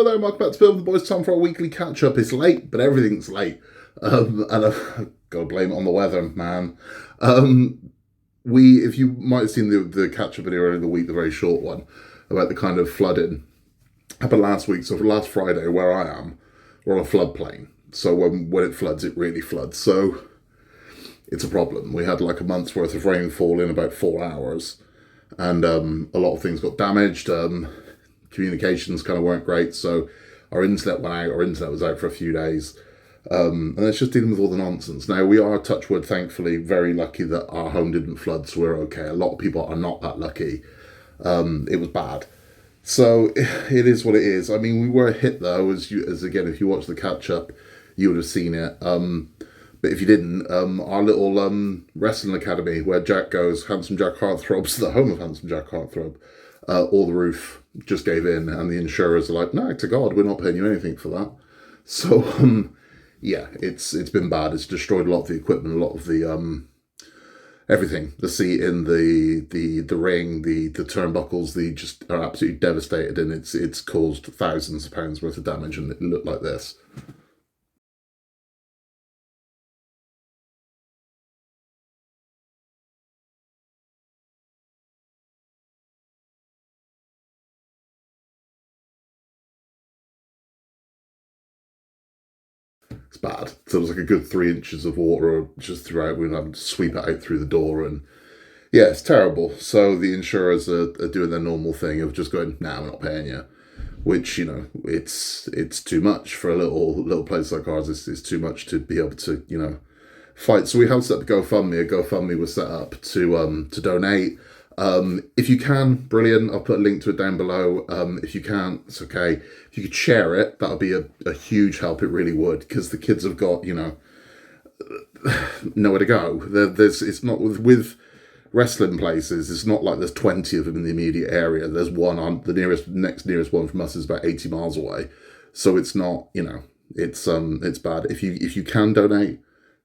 Hello there, welcome back to Bill with the Boys. Time for a weekly catch-up. It's late, but everything's late. And I've got to blame it on the weather, man. If you might have seen the catch-up video earlier in the week, the very short one, about the kind of flooding happened last week. So for last Friday, where I am, we're on a floodplain. So when it floods, it really floods. So it's a problem. We had like a month's worth of rainfall in about 4 hours. And a lot of things got damaged. Communications kind of weren't great, so our internet went out. Our internet was out for a few days, and it's just dealing with all the nonsense. Now, we are, touch wood, thankfully, very lucky that our home didn't flood, so we're okay. A lot of people are not that lucky. It was bad. So it is what it is. I mean, we were hit, though, as again, if you watch the catch-up, you would have seen it. But if you didn't, our little wrestling academy, where Jack goes, Handsome Jack Heartthrob's the home of Handsome Jack Heartthrob, all the roof just gave in, and the insurers are like, no, to God, we're not paying you anything for that. So, yeah, it's been bad. It's destroyed a lot of the equipment, a lot of the everything. The seating, the ring, the turnbuckles, they just are absolutely devastated, and it's caused thousands of pounds worth of damage, and it looked like this. It's bad. So there was like a good 3 inches of water just throughout. We were having to sweep it out through the door, and yeah, it's terrible. So the insurers are doing their normal thing of just going, nah, we're not paying you. Which, you know, it's too much for a little place like ours. It's too much to be able to, you know, fight. So we have set up a GoFundMe. A GoFundMe was set up to donate. If you can, brilliant. I'll put a link to it down below. If you can't, it's okay. If you could share it, that would be a huge help. It really would, because the kids have got, you know, nowhere to go. It's not with wrestling places. It's not like there's 20 of them in the immediate area. There's one on the next nearest one from us is about 80 miles away. So it's not, you know, it's bad. If you can donate,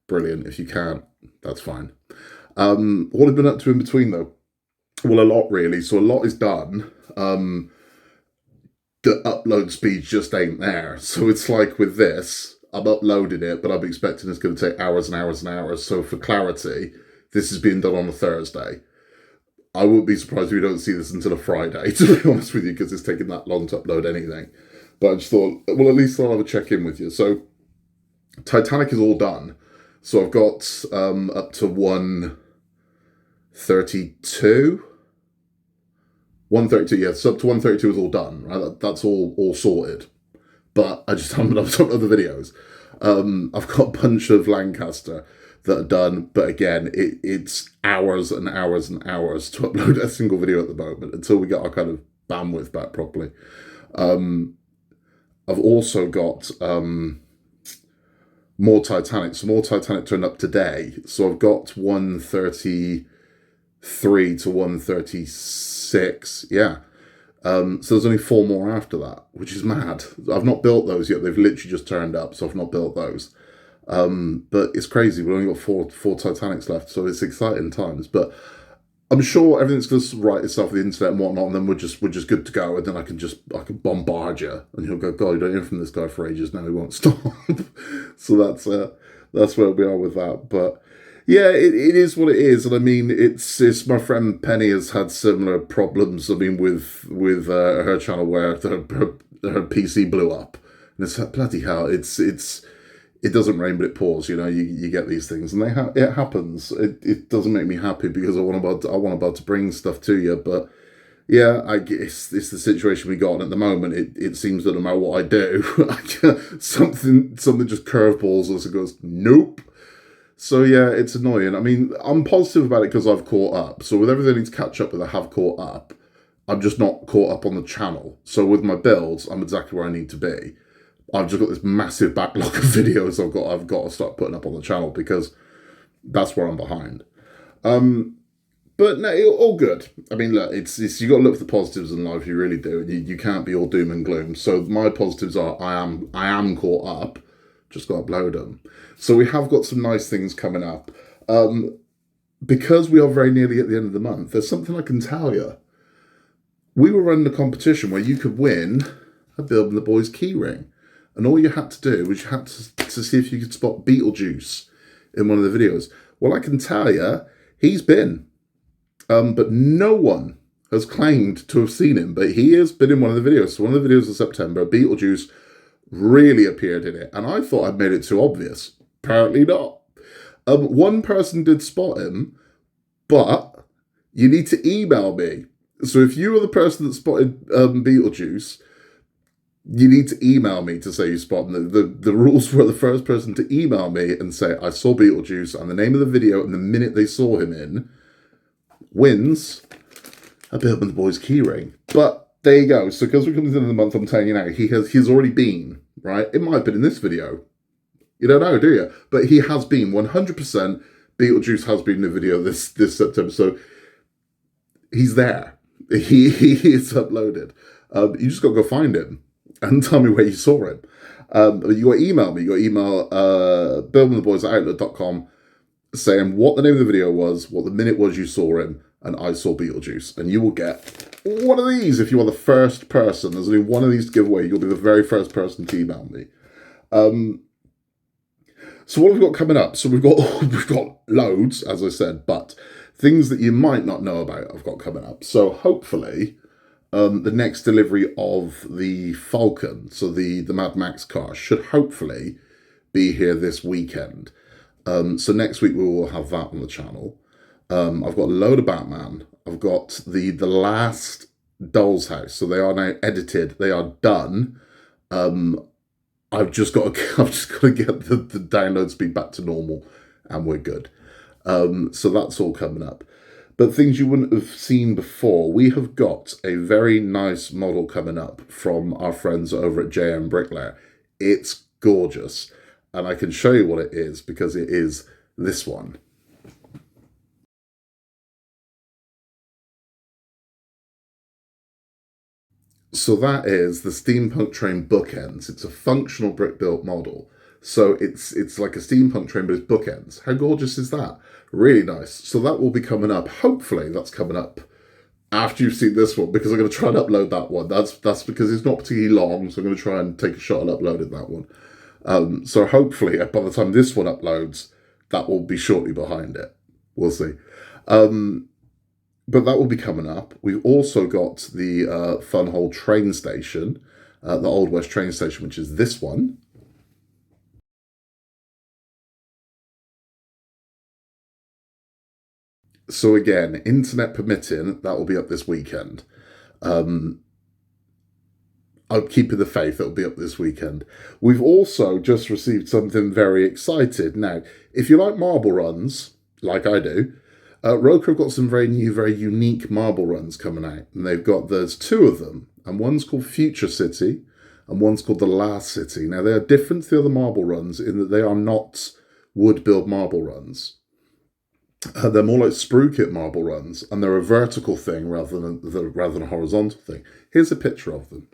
brilliant. If you can't, that's fine. What I've been up to in between, though, well, a lot really. So a lot is done. The upload speed just ain't there. So it's like with this, I'm uploading it, but I'm expecting it's going to take hours and hours and hours. So for clarity, this is being done on a Thursday. I wouldn't be surprised if we don't see this until a Friday, to be honest with you, because it's taking that long to upload anything. But I just thought, well, at least I'll have a check-in with you. So Titanic is all done. So I've got up to 132. 132, yeah, so up to 132 is all done, right? That's all sorted. But I just haven't up some other videos. I've got a bunch of Lancaster that are done, but again, it's hours and hours and hours to upload a single video at the moment until we get our kind of bandwidth back properly. I've also got more Titanic. So more Titanic turned up today. So I've got 133 to 136. Yeah. So there's only 4 more after that, which is mad. I've not built those yet. They've literally just turned up, so I've not built those. But it's crazy. We've only got four Titanics left, so it's exciting times. But I'm sure everything's going to write itself with the internet and whatnot, and then we're just good to go. And then I can bombard you, and you'll go, God, you don't hear from this guy for ages. Now he won't stop. So that's where we are with that. But yeah, it is what it is, and I mean, it's my friend Penny has had similar problems. I mean, with her channel where her PC blew up, and it's bloody hell. It doesn't rain, but it pours. You know, you get these things, and it happens. It doesn't make me happy because I want about to bring stuff to you, but yeah, I guess it's the situation we got, and at the moment, it seems that no matter what I do, something just curveballs us and goes nope. So yeah, it's annoying. I mean, I'm positive about it because I've caught up. So with everything I need to catch up with, I have caught up. I'm just not caught up on the channel. So with my builds, I'm exactly where I need to be. I've just got this massive backlog of videos I've got to start putting up on the channel because that's where I'm behind. But no, all good. I mean, look, it's you got to look for the positives in life. You really do. You can't be all doom and gloom. So my positives are I am caught up. Just got to upload them. So we have got some nice things coming up. Because we are very nearly at the end of the month, there's something I can tell you. We were running a competition where you could win a Bill and the Boys keyring. And all you had to do was you had to see if you could spot Beetlejuice in one of the videos. Well, I can tell you, he's been. But no one has claimed to have seen him, but he has been in one of the videos. So one of the videos of September, Beetlejuice really appeared in it. And I thought I'd made it too obvious. Apparently not. One person did spot him, but you need to email me. So if you are the person that spotted Beetlejuice, you need to email me to say you spotted him. The rules were the first person to email me and say, I saw Beetlejuice, and the name of the video and the minute they saw him in wins a Bill and the Boys keyring. But there you go. So because we're coming to the end of the month, I'm telling you now, he's already been, right? It might have been in this video. You don't know, do you? But he has been 100%. Beetlejuice has been in the video this September. So he's there. He is uploaded. You just got to go find him and tell me where you saw him. You got to email me. You got to email billandtheboys@outlook.com saying what the name of the video was, what the minute was you saw him, and I saw Beetlejuice. And you will get one of these if you are the first person. There's only one of these to give away. You'll be the very first person to email me. So what have we got coming up? So we've got loads, as I said, but things that you might not know about I've got coming up. So hopefully the next delivery of the Falcon, so the Mad Max car, should hopefully be here this weekend. So next week we will have that on the channel. I've got a load of Batman. I've got the last Doll's House. So they are now edited. They are done. I've just got to get the download speed back to normal, and we're good. So that's all coming up. But things you wouldn't have seen before, we have got a very nice model coming up from our friends over at JM Bricklayer. It's gorgeous, and I can show you what it is because it is this one. So that is the steampunk train bookends. It's a functional brick-built model. So it's like a steampunk train, but it's bookends. How gorgeous is that? Really nice. So that will be coming up. Hopefully that's coming up after you've seen this one, because I'm going to try and upload that one. That's because it's not particularly long, so I'm going to try and take a shot at uploading that one. So hopefully by the time this one uploads, that will be shortly behind it. We'll see. But that will be coming up. We've also got the Funhole train station, the Old West train station, which is this one. So again, internet permitting, that will be up this weekend. I'm keeping the faith, it'll be up this weekend. We've also just received something very exciting. Now, if you like marble runs, like I do, Rokr have got some very new, very unique marble runs coming out. And there's two of them. And one's called Future City, and one's called The Last City. Now, they are different to the other marble runs in that they are not wood-built marble runs. They're more like sprue kit marble runs, and they're a vertical thing rather than a horizontal thing. Here's a picture of them.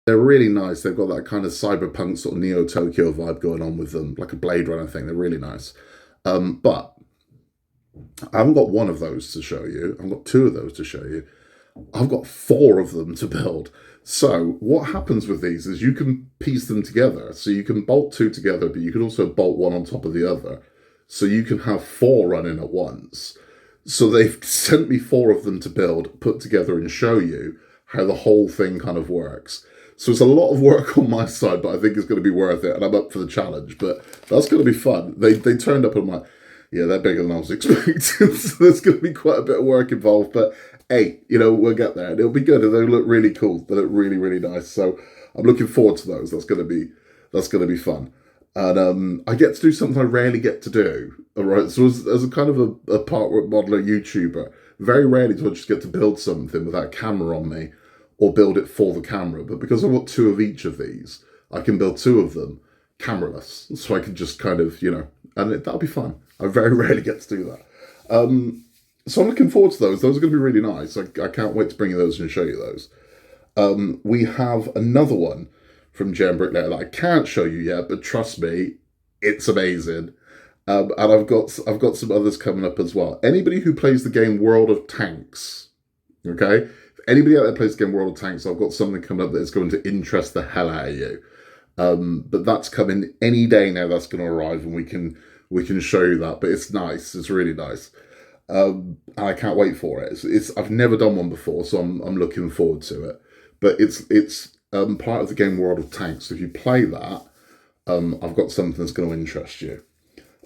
They're really nice. They've got that kind of cyberpunk sort of Neo-Tokyo vibe going on with them, like a Blade Runner thing. They're really nice. But I haven't got one of those to show you. I've got two of those to show you. I've got four of them to build. So what happens with these is you can piece them together. So you can bolt two together, but you can also bolt one on top of the other. So you can have four running at once. So they've sent me four of them to build, put together, and show you how the whole thing kind of works. So it's a lot of work on my side, but I think it's going to be worth it, and I'm up for the challenge. But that's going to be fun. They turned up and I'm like, yeah, they're bigger than I was expecting. So there's going to be quite a bit of work involved. But hey, we'll get there. And it'll be good. And they look really cool. They look really, really nice. So I'm looking forward to those. That's going to be fun. And I get to do something I rarely get to do. All right. So as a kind of a part modeler YouTuber, very rarely do I just get to build something without a camera on me or build it for the camera. But because I've got two of each of these, I can build two of them cameraless. So I can just kind of, and that'll be fun. I very rarely get to do that. So I'm looking forward to those. Those are going to be really nice. I can't wait to bring you those and show you those. We have another one from JM Bricklayer that I can't show you yet, but trust me, it's amazing. And I've got some others coming up as well. Anybody who plays the game World of Tanks, okay? If anybody out there plays the game World of Tanks, I've got something coming up that is going to interest the hell out of you. But that's coming any day now. That's going to arrive, and we can show you that. But it's nice. It's really nice. I can't wait for it. It's I've never done one before, so I'm looking forward to it. But it's part of the game World of Tanks. So if you play that, I've got something that's going to interest you.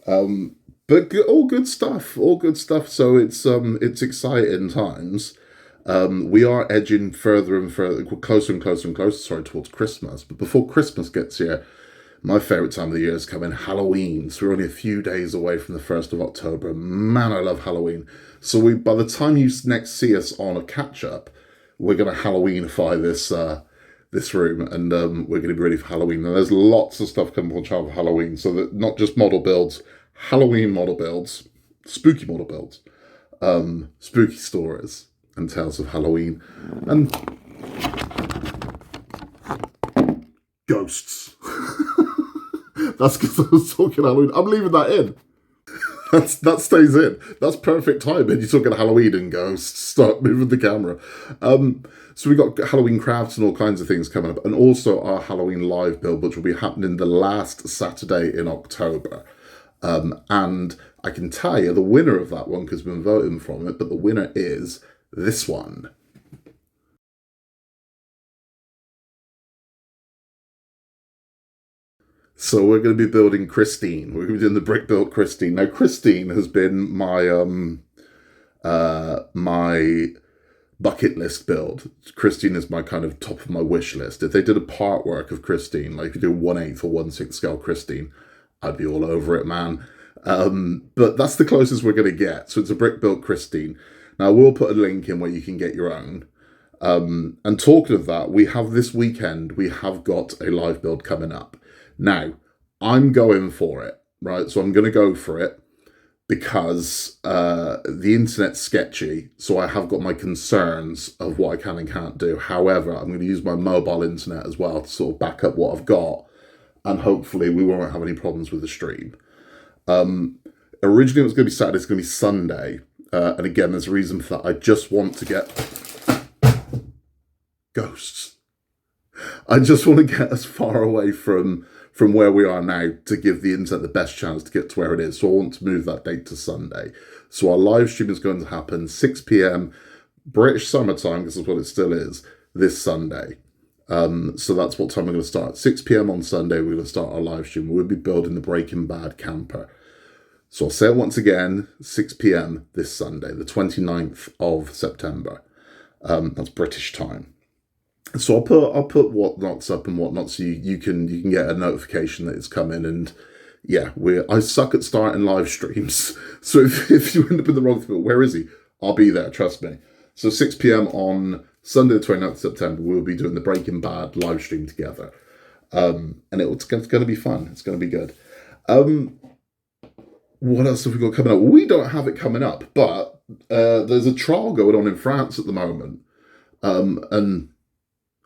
But all good stuff, all good stuff. So it's exciting times. We are edging further and further, closer and closer and closer, sorry, towards Christmas. But before Christmas gets here, my favourite time of the year is coming, Halloween. So we're only a few days away from the 1st of October. Man, I love Halloween. So by the time you next see us on a catch-up, we're going to Halloweenify this room, and we're going to be ready for Halloween. And there's lots of stuff coming on for Halloween. So that not just model builds, Halloween model builds, spooky model builds, spooky stories, and tales of Halloween, and ghosts. That's because I was talking Halloween. I'm leaving that in. That stays in. That's perfect timing. You're talking Halloween and ghosts. Start moving the camera. So we got Halloween crafts and all kinds of things coming up, and also our Halloween live build, which will be happening the last Saturday in October. And I can tell you the winner of that one, because we've been voting from it, but the winner is this one. So we're going to be building Christine. We're going to be doing the brick built Christine. Now, Christine has been my bucket list build. Christine is my kind of top of my wish list. If they did a part work of Christine, like if you do 1/8 or 1/6 scale Christine, I'd be all over it, man. But that's the closest we're going to get. So it's a brick built Christine. Now, we'll put a link in where you can get your own. And talking of that, we have this weekend, we have got a live build coming up. Now, I'm going for it, right? So I'm going to go for it because the internet's sketchy. So I have got my concerns of what I can and can't do. However, I'm going to use my mobile internet as well to sort of back up what I've got. And hopefully we won't have any problems with the stream. Originally it was going to be Saturday, it's going to be Sunday. And again, there's a reason for that. I just want to get ghosts. I just want to get as far away from where we are now to give the internet the best chance to get to where it is. So I want to move that date to Sunday. So our live stream is going to happen 6 p.m. British summertime, this is what it still is, this Sunday. So that's what time we're going to start. 6 p.m. on Sunday, we're going to start our live stream. We'll be building the Breaking Bad camper. So I'll say it once again, 6 p.m. this Sunday, the 29th of September. That's British time. So I'll put whatnots up and whatnot, so you can get a notification that it's coming. And yeah, I suck at starting live streams. So if you end up in the wrong thing, where is he? I'll be there, trust me. So 6 p.m. on Sunday the 29th of September, we'll be doing the Breaking Bad live stream together. And it's going to be fun. It's going to be good. What else have we got coming up? We don't have it coming up, but there's a trial going on in France at the moment. And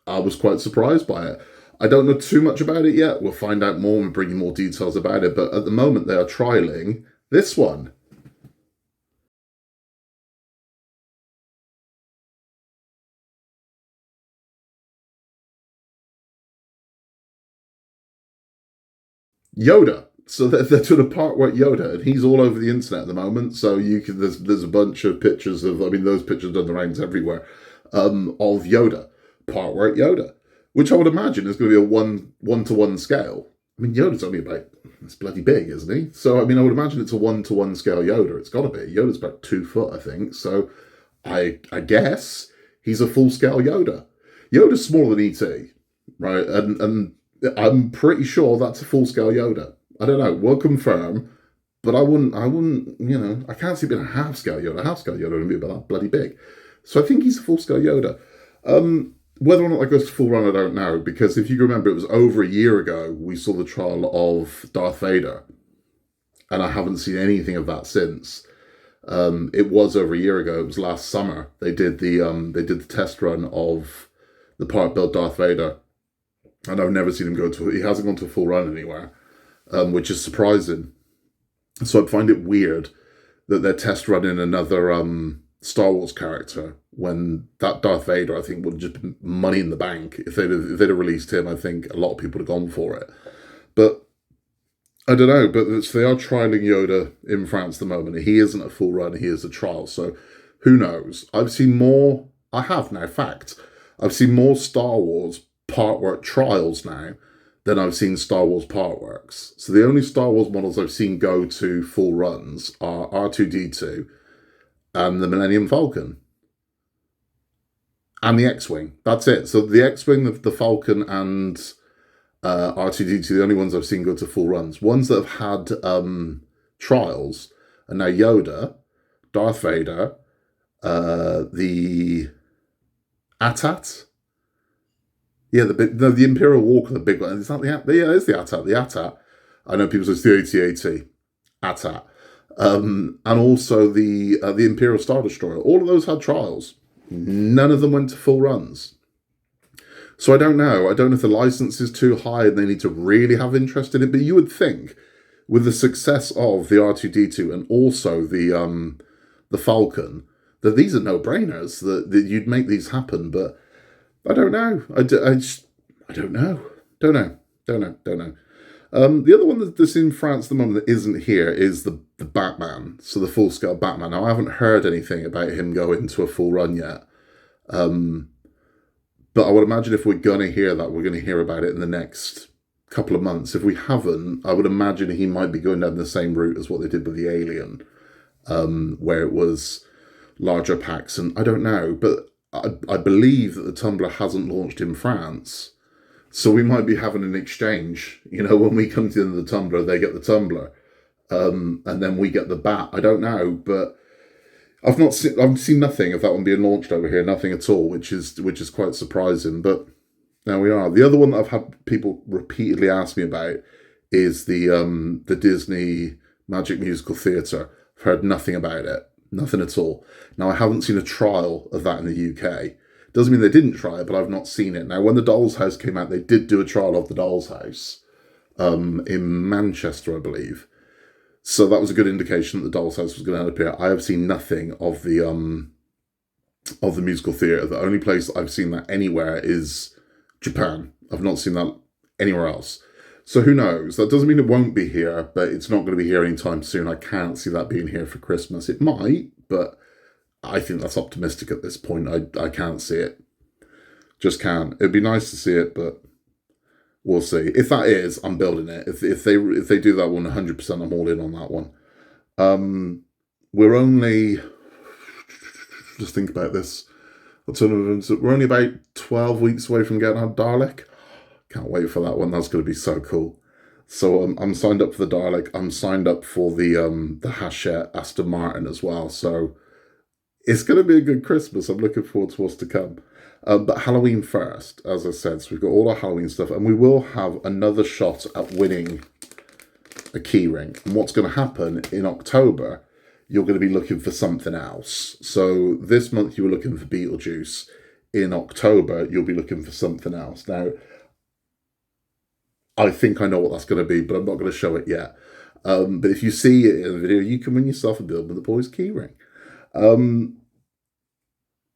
I was quite surprised by it. I don't know too much about it yet. We'll find out more and bring you more details about it. But at the moment, they are trialing this one. Yoda. So they're doing a part where Yoda, and he's all over the internet at the moment. So there's a bunch of pictures of, I mean, those pictures done the rounds everywhere, of Yoda, part where Yoda, which I would imagine is going to be a one-to-one scale. I mean, Yoda's only about, it's bloody big, isn't he? So, I mean, I would imagine it's a one-to-one scale Yoda. It's got to be. Yoda's about 2 foot, I think. So I guess he's a full-scale Yoda. Yoda's smaller than E.T., right? And I'm pretty sure that's a full-scale Yoda. I don't know. We'll confirm. But I wouldn't, I can't see it being a half-scale Yoda. A half-scale Yoda would be about that bloody big. So I think he's a full-scale Yoda. Whether or not that goes to full run, I don't know. Because if you remember, it was over a year ago we saw the trial of Darth Vader. And I haven't seen anything of that since. It was over a year ago. It was last summer. They did the test run of the part built Darth Vader. And I've never seen him he hasn't gone to a full run anywhere. Which is surprising. So I'd find it weird that they're test running another Star Wars character when that Darth Vader, I think, would have just been money in the bank. If they'd have released him, I think a lot of people would have gone for it. But I don't know, but they are trialing Yoda in France at the moment. He isn't a full run, he is a trial. So who knows? I've seen more, I have now, fact. I've seen more Star Wars part work trials now than I've seen Star Wars part works. So the only Star Wars models I've seen go to full runs are R2D2 and the Millennium Falcon and the X-Wing. That's it. So the X-Wing, the Falcon, and R2D2, the only ones I've seen go to full runs. Ones that have had trials are now Yoda, Darth Vader, the AT-AT. Yeah, the Imperial Walker, the big one. Is that yeah, it's the AT-AT. The AT-AT. I know people say it's the AT-AT. AT-AT. And also the Imperial Star Destroyer. All of those had trials. None of them went to full runs. So I don't know. I don't know if the license is too high and they need to really have interest in it. But you would think, with the success of the R2D2 and also the Falcon, that these are no-brainers. That you'd make these happen. But I don't know. I don't know. Don't know. The other one that's in France at the moment that isn't here is the Batman. So the full-scale Batman. Now, I haven't heard anything about him going to a full run yet. But I would imagine if we're going to hear that, we're going to hear about it in the next couple of months. If we haven't, I would imagine he might be going down the same route as what they did with the Alien, where it was larger packs. And I don't know, but I believe that the Tumbler hasn't launched in France. So we might be having an exchange. You know, when we come to the end of the Tumbler, they get the Tumbler. And then we get the Bat. I don't know, but I've seen nothing of that one being launched over here, nothing at all, which is quite surprising. But now we are. The other one that I've had people repeatedly ask me about is the Disney Magic Musical Theatre. I've heard nothing about it, nothing at all. Now I haven't seen a trial of that in the UK. Doesn't mean they didn't try it, but I've not seen it. Now when the Doll's House came out, they did do a trial of the Doll's House in Manchester, I believe. So that was a good indication that the Doll's House was going to end up here. I have seen nothing of the musical theatre. The only place I've seen that anywhere is Japan. I've not seen that anywhere else. So who knows? That doesn't mean it won't be here, but it's not going to be here anytime soon. I can't see that being here for Christmas. It might, but I think that's optimistic at this point. I can't see it. Just can't. It'd be nice to see it, but we'll see. If that is, I'm building it. If they do that one, 100%, I'm all in on that one. We're only, just think about this. We're only about 12 weeks away from getting our Dalek. Can't wait for that one. That's going to be so cool. So I'm signed up for the Dalek. I'm signed up for the Hachette Aston Martin as well. So it's going to be a good Christmas. I'm looking forward to what's to come. But Halloween first, as I said. So we've got all our Halloween stuff. And we will have another shot at winning a keyring. And what's going to happen in October, you're going to be looking for something else. So this month you were looking for Beetlejuice. In October, you'll be looking for something else. Now, I think I know what that's going to be, but I'm not going to show it yet. But if you see it in the video, you can win yourself a Build with the Boys keyring.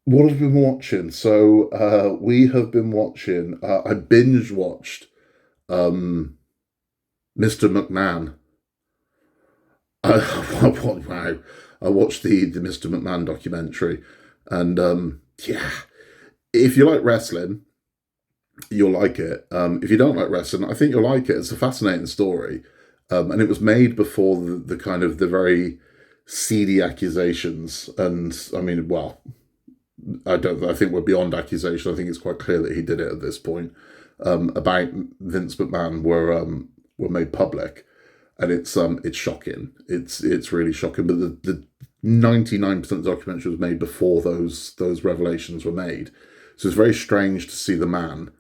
What have we been watching? So we have been watching, I binge watched Mr. McMahon. Wow. I watched the Mr. McMahon documentary. And yeah, if you like wrestling, you'll like it. If you don't like wrestling, I think you'll like it. It's a fascinating story. And it was made before the kind of the very seedy accusations. And I mean, well, I think we're beyond accusation. I think it's quite clear that he did it at this point. About Vince McMahon were made public, and it's shocking. It's really shocking. But the 99% of the documentary was made before those revelations were made. So it's very strange to see the man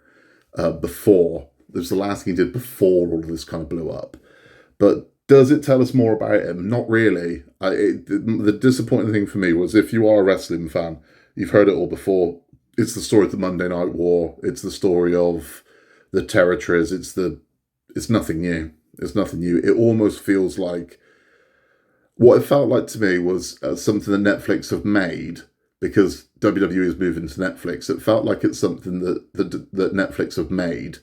before. It was the last thing he did before all of this kind of blew up. But does it tell us more about him? Not really. The disappointing thing for me was, if you are a wrestling fan, you've heard it all before. It's the story of the Monday Night War. It's the story of the territories. It's nothing new. It's nothing new. It almost feels like What it felt like to me was something that Netflix have made, because WWE is moving to Netflix. It felt like it's something that Netflix have made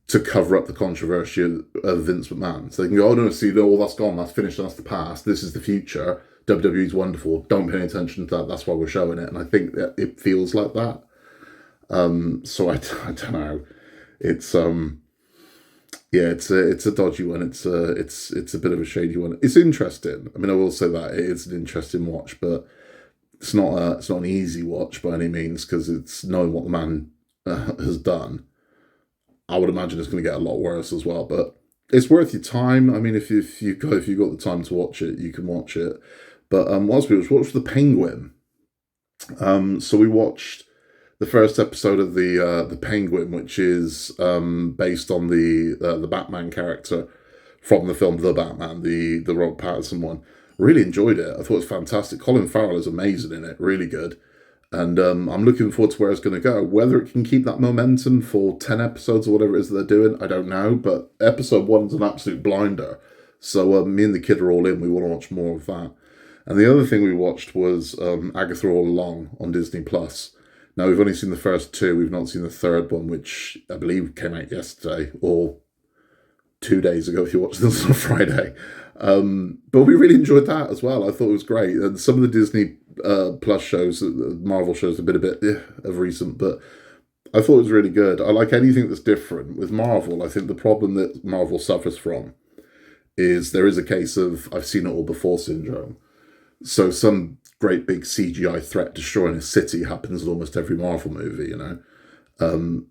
to cover up the controversy of Vince McMahon. So they can go, oh no, see, no, all that's gone, that's finished, that's the past, this is the future. WWE's wonderful. Don't pay any attention to that. That's why we're showing it. And I think that it feels like that. So I don't know. It's yeah, it's a dodgy one. It's a bit of a shady one. It's interesting. I mean, I will say that it is an interesting watch, but it's not an easy watch by any means, because it's knowing what the man has done. I would imagine it's going to get a lot worse as well, but it's worth your time. I mean, if you got the time to watch it, you can watch it. But whilst we watched The Penguin, so we watched the first episode of the Penguin, which is based on the Batman character from the film The Batman, the Robert Pattinson one. Really enjoyed it. I thought it was fantastic. Colin Farrell is amazing in it, really good. And I'm looking forward to where it's going to go. Whether it can keep that momentum for 10 episodes or whatever it is that they're doing, I don't know. But episode 1's an absolute blinder. So me and the kid are all in. We want to watch more of that. And the other thing we watched was Agatha All Along on Disney+. Now, we've only seen the first 2. We've not seen the third one, which I believe came out yesterday, or 2 days ago if you watched this on a Friday. But we really enjoyed that as well. I thought it was great. And some of the Disney Plus shows, Marvel shows, have been a bit of recent, but I thought it was really good. I like anything that's different. With Marvel, I think the problem that Marvel suffers from is there is a case of I've seen it all before syndrome. So some great big CGI threat destroying a city happens in almost every Marvel movie, you know.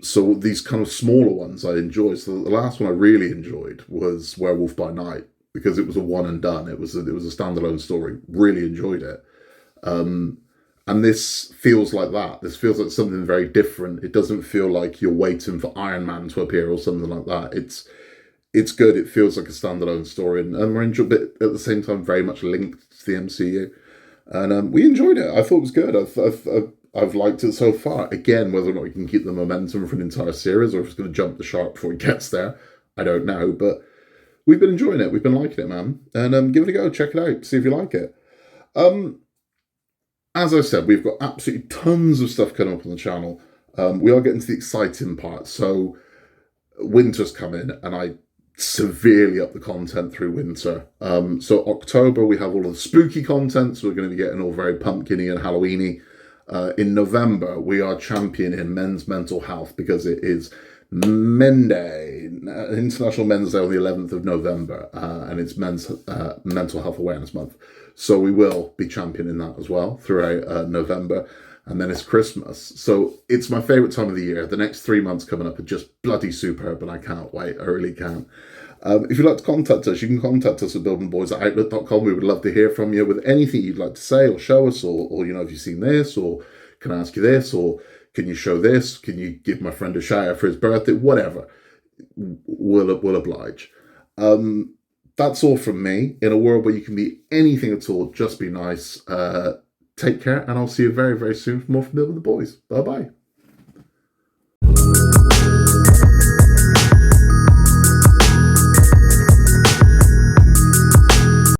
So these kind of smaller ones I enjoy. So the last one I really enjoyed was Werewolf by Night, because it was a one and done. It was a standalone story. Really enjoyed it. And this feels like that. This feels like something very different. It doesn't feel like you're waiting for Iron Man to appear or something like that. It's good. It feels like a standalone story, and we're enjoying it at the same time, very much linked to the MCU. And we enjoyed it. I thought it was good. I've liked it so far. Again, whether or not we can keep the momentum for an entire series, or if it's going to jump the shark before it gets there, I don't know. But we've been enjoying it. We've been liking it, man. And give it a go. Check it out. See if you like it. As I said, we've got absolutely tons of stuff coming up on the channel. We are getting to the exciting part. So winter's coming, and I severely up the content through winter. So October, we have all of the spooky content, so we're going to be getting all very pumpkin-y and Halloween-y. In November, we are championing men's mental health, because it is Menday, International Men's Day on the 11th of November, and it's Men's Mental Health Awareness Month. So we will be championing that as well throughout November. And then it's Christmas. So it's my favourite time of the year. The next 3 months coming up are just bloody superb, and I can't wait. I really can. If you'd like to contact us, you can contact us at buildingboys@outlook.com. We would love to hear from you with anything you'd like to say or show us, or you know, have you seen this, or can I ask you this, or can you show this? Can you give my friend a shout out for his birthday? Whatever. We'll oblige. That's all from me. In a world where you can be anything at all, just be nice. Take care, and I'll see you very, very soon for more from Building the Boys. Bye-bye.